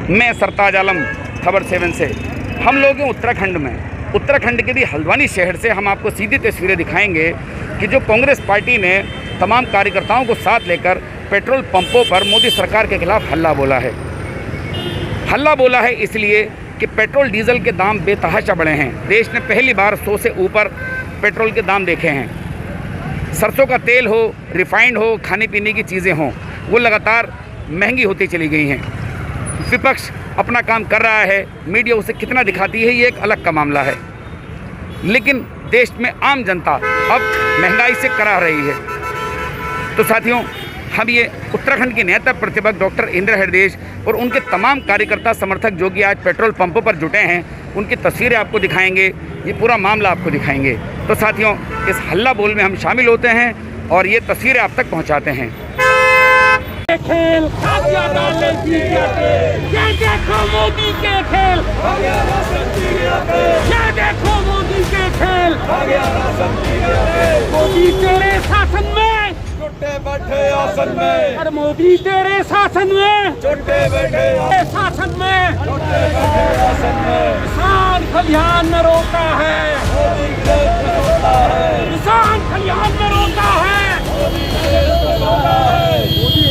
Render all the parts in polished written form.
मैं सरताज आलम, खबर 7 से। हम लोग हैं उत्तराखंड के भी हल्द्वानी शहर से। हम आपको सीधी तस्वीरें दिखाएंगे कि जो कांग्रेस पार्टी ने तमाम कार्यकर्ताओं को साथ लेकर पेट्रोल पंपों पर मोदी सरकार के खिलाफ हल्ला बोला है इसलिए कि पेट्रोल डीजल के दाम बेतहाशा बढ़े हैं। देश ने पहली बार 100 से ऊपर पेट्रोल के दाम देखे हैं। सरसों का तेल हो, रिफाइंड हो, खाने पीने की चीज़ें हों, वो लगातार महंगी होती चली गई हैं। विपक्ष अपना काम कर रहा है, मीडिया उसे कितना दिखाती है ये एक अलग का मामला है, लेकिन देश में आम जनता अब महंगाई से करा रही है। तो साथियों, हम ये उत्तराखंड के नेता प्रतिपक्ष डॉक्टर इंद्र हृदयेश और उनके तमाम कार्यकर्ता समर्थक जो कि आज पेट्रोल पंपों पर जुटे हैं, उनकी तस्वीरें आपको दिखाएंगे, ये पूरा मामला आपको दिखाएंगे। तो साथियों, इस हल्ला बोल में हम शामिल होते हैं और ये तस्वीरें आप तक पहुंचाते हैं। खेल ये देखो मोदी के खेल, ये देखो मोदी के खेल। मोदी तेरे शासन में छोटे बैठे आसन में, और मोदी तेरे शासन में छोटे बैठे शासन में छोटे बैठे आसन में। किसान खलिहान में रोता है, मोदी देश में रोता है, किसान खलिहान में रोता है, मोदी देश में रोता है,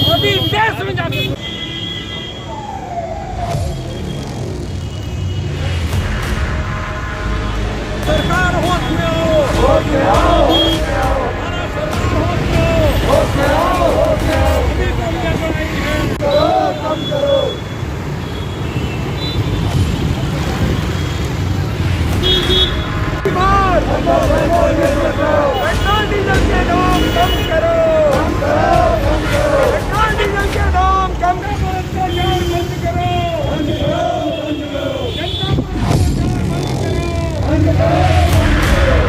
मोदी देश में जाके। सरकार होश में आओ, होश में आओ, होश में आओ, हमारा सरकार होश में आओ, होश में आओ, अभी कमियां बढ़ाई हैं, करो कम करो। पेट्रोल डीजल के दाम कम करो, कम करो, कम करो। पेट्रोल डीजल के दाम कम करो, भ्रष्टाचार बंद करो, बंद करो, बंद करो। जनता बंद करो।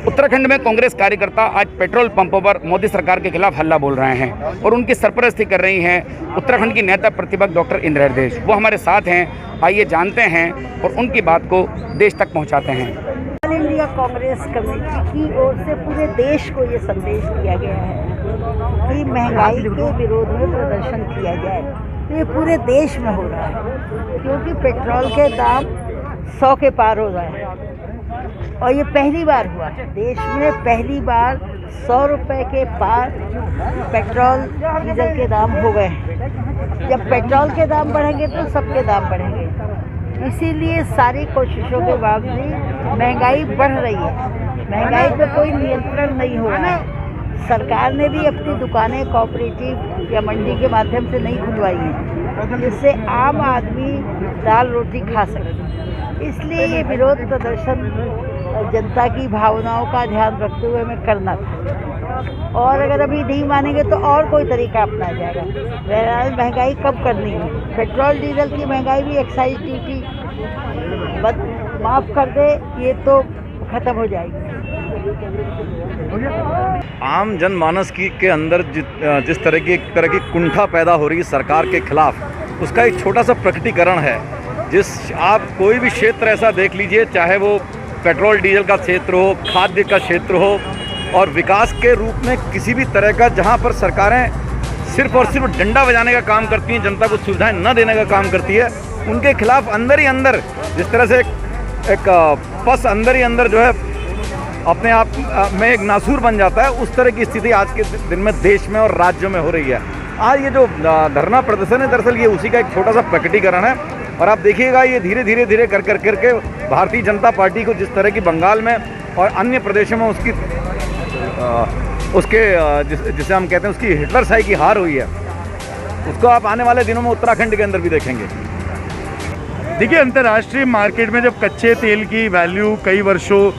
उत्तराखंड में कांग्रेस कार्यकर्ता आज पेट्रोल पंपों पर मोदी सरकार के खिलाफ हल्ला बोल रहे हैं और उनकी सरपरस्ती कर रही हैं उत्तराखंड की नेता प्रतिपक्ष डॉक्टर इंद्र हृदयेश। वो हमारे साथ हैं, आइए जानते हैं और उनकी बात को देश तक पहुंचाते हैं। ऑल इंडिया कांग्रेस कमेटी की ओर से पूरे देश को ये संदेश दिया गया है कि महंगाई के विरोध में प्रदर्शन किया जाए। तो ये पूरे देश में हो रहा है क्योंकि पेट्रोल के दाम 100 के पार हो रहे हैं और ये पहली बार हुआ है देश में, पहली बार 100 रुपये के पार पेट्रोल डीजल के दाम हो गए हैं। जब पेट्रोल के दाम बढ़ेंगे तो सबके दाम बढ़ेंगे, इसीलिए सारी कोशिशों के बावजूद महंगाई बढ़ रही है। महंगाई पे कोई नियंत्रण नहीं हो रहा है। सरकार ने भी अपनी दुकानें कोऑपरेटिव या मंडी के माध्यम से नहीं खुलवाई हैं जिससे आम आदमी दाल रोटी खा सके। इसलिए ये विरोध प्रदर्शन जनता की भावनाओं का ध्यान रखते हुए हमें करना था और अगर अभी नहीं मानेंगे तो और कोई तरीका अपनाया जाएगा। बहरहाल महंगाई कम करनी है। पेट्रोल डीजल की महंगाई भी एक्साइज ड्यूटी माफ़ कर दे, ये तो ख़त्म हो जाएगी। आम जनमानस के अंदर जिस तरह की कुंठा पैदा हो रही है सरकार के खिलाफ, उसका एक छोटा सा प्रकटीकरण है। आप कोई भी क्षेत्र ऐसा देख लीजिए, चाहे वो पेट्रोल डीजल का क्षेत्र हो, खाद्य का क्षेत्र हो, और विकास के रूप में किसी भी तरह का जहां पर सरकारें सिर्फ और सिर्फ डंडा बजाने का काम करती हैं, जनता को सुविधाएं न देने का काम करती है, उनके खिलाफ अंदर ही अंदर जिस तरह से एक पस अंदर ही अंदर जो है अपने आप में एक नासूर बन जाता है, उस तरह की स्थिति आज के दिन में देश में और राज्यों में हो रही है। आज ये जो धरना प्रदर्शन है, दरअसल ये उसी का एक छोटा सा प्रकटीकरण है। और आप देखिएगा ये धीरे धीरे करके भारतीय जनता पार्टी को जिस तरह की बंगाल में और अन्य प्रदेशों में जिसे हम कहते हैं उसकी हिटलर शाही की हार हुई है, उसको आप आने वाले दिनों में उत्तराखंड के अंदर भी देखेंगे। देखिए, अंतर्राष्ट्रीय मार्केट में जब कच्चे तेल की वैल्यू कई वर्षों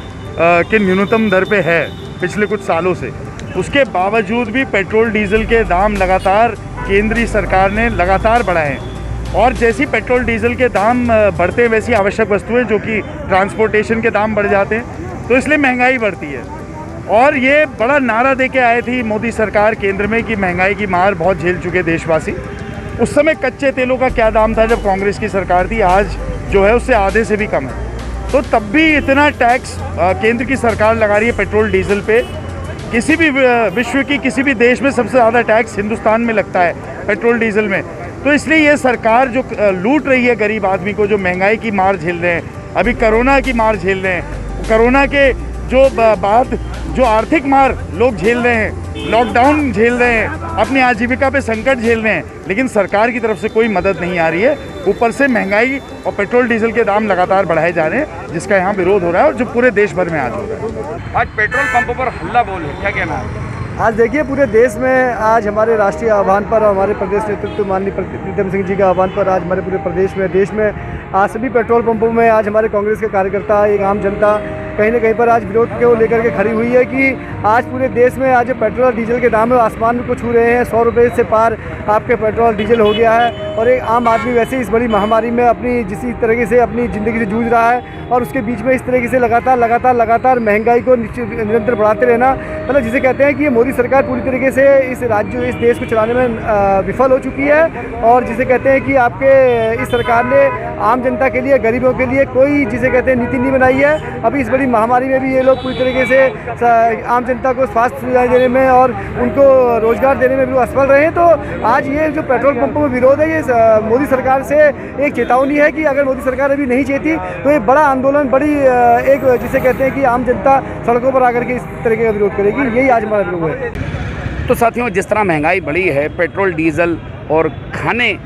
के न्यूनतम दर पे है पिछले कुछ सालों से, उसके बावजूद भी पेट्रोल डीजल के दाम लगातार केंद्रीय सरकार ने लगातार बढ़ाए हैं। और जैसी पेट्रोल डीजल के दाम बढ़ते हैं वैसी आवश्यक वस्तुएं जो कि ट्रांसपोर्टेशन के दाम बढ़ जाते हैं, तो इसलिए महंगाई बढ़ती है। और ये बड़ा नारा दे के आए थी मोदी सरकार केंद्र में कि महंगाई की मार बहुत झेल चुके देशवासी। उस समय कच्चे तेलों का क्या दाम था जब कांग्रेस की सरकार थी, आज जो है उससे आधे से भी कम है। तो तब भी इतना टैक्स केंद्र की सरकार लगा रही है पेट्रोल डीजल पे। किसी भी विश्व की किसी भी देश में सबसे ज़्यादा टैक्स हिंदुस्तान में लगता है पेट्रोल डीजल में। तो इसलिए ये सरकार जो लूट रही है गरीब आदमी को, जो महंगाई की मार झेल रहे हैं, अभी कोरोना की मार झेल रहे हैं, कोरोना के जो बाद जो आर्थिक मार लोग झेल रहे हैं, लॉकडाउन झेल रहे हैं, अपनी आजीविका पे संकट झेल रहे हैं, लेकिन सरकार की तरफ से कोई मदद नहीं आ रही है। ऊपर से महंगाई और पेट्रोल डीजल के दाम लगातार बढ़ाए जा रहे हैं, जिसका यहाँ विरोध हो रहा है और जो पूरे देश भर में आज हो रहा है। आज पेट्रोल पंपों पर हल्ला बोल है, क्या कहना है? आज देखिए, पूरे देश में आज हमारे राष्ट्रीय आह्वान पर, हमारे प्रदेश नेतृत्व माननीय प्रीतम सिंह जी का आह्वान पर आज हमारे पूरे प्रदेश में आज सभी पेट्रोल पंपों में आज हमारे कांग्रेस के कार्यकर्ता, एक आम जनता कहीं ना कहीं पर आज विरोध को लेकर के खड़ी हुई है कि आज पूरे देश में आज पेट्रोल और डीजल के दाम आसमान में को छू रहे हैं। 100 रुपये से पार आपके पेट्रोल डीजल हो गया है और एक आम आदमी वैसे ही इस बड़ी महामारी में अपनी जिस तरीके से अपनी ज़िंदगी से जूझ रहा है और उसके बीच में इस तरीके से लगातार महंगाई को निरंतर बढ़ाते रहना, मतलब जिसे कहते हैं कि ये मोदी सरकार पूरी तरीके से इस देश को चलाने में विफल हो चुकी है। और जिसे कहते हैं कि आपके इस सरकार ने आम जनता के लिए, गरीबों के लिए कोई जिसे कहते हैं नीति नहीं बनाई है। अभी इस बड़ी महामारी में भी ये लोग पूरी तरीके से आम जनता को स्वास्थ्य सुविधाएं देने में और उनको रोजगार देने में भी असफल रहे हैं। तो आज ये जो पेट्रोल पंपों में विरोध है, ये मोदी सरकार से एक चेतावनी है कि अगर मोदी सरकार अभी नहीं चेती तो ये बड़ा आंदोलन, बड़ी एक जिसे कहते हैं कि आम जनता सड़कों पर आकर के इस तरीके का विरोध करेगी। यही आज हमारा विरोध है। तो साथियों, जिस तरह महंगाई बढ़ी है, पेट्रोल डीजल और खाने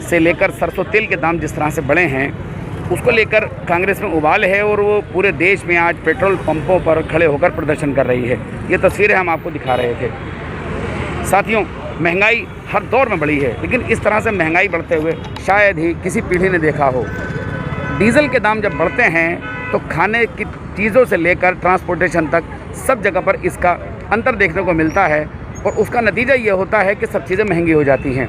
से लेकर सरसों तेल के दाम जिस तरह से बढ़े हैं, उसको लेकर कांग्रेस में उबाल है और वो पूरे देश में आज पेट्रोल पंपों पर खड़े होकर प्रदर्शन कर रही है। ये तस्वीरें हम आपको दिखा रहे थे। साथियों, महंगाई हर दौर में बढ़ी है, लेकिन इस तरह से महंगाई बढ़ते हुए शायद ही किसी पीढ़ी ने देखा हो। डीजल के दाम जब बढ़ते हैं तो खाने की चीज़ों से लेकर ट्रांसपोर्टेशन तक सब जगह पर इसका अंतर देखने को मिलता है और उसका नतीजा ये होता है कि सब चीज़ें महंगी हो जाती हैं।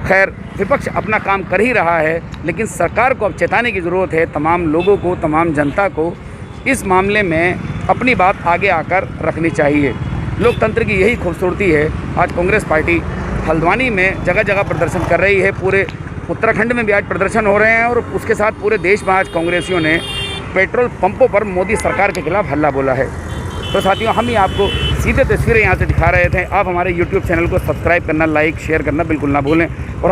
खैर, विपक्ष अपना काम कर ही रहा है, लेकिन सरकार को अब चेताने की ज़रूरत है। तमाम लोगों को, तमाम जनता को इस मामले में अपनी बात आगे आकर रखनी चाहिए। लोकतंत्र की यही खूबसूरती है। आज कांग्रेस पार्टी हल्द्वानी में जगह जगह प्रदर्शन कर रही है, पूरे उत्तराखंड में भी आज प्रदर्शन हो रहे हैं और उसके साथ पूरे देश में आज कांग्रेसियों ने पेट्रोल पंपों पर मोदी सरकार के खिलाफ हल्ला बोला है। तो साथियों, हम ही आपको सीधे तस्वीरें यहाँ से दिखा रहे थे। आप हमारे YouTube चैनल को सब्सक्राइब करना, लाइक, शेयर करना बिल्कुल ना भूलें। और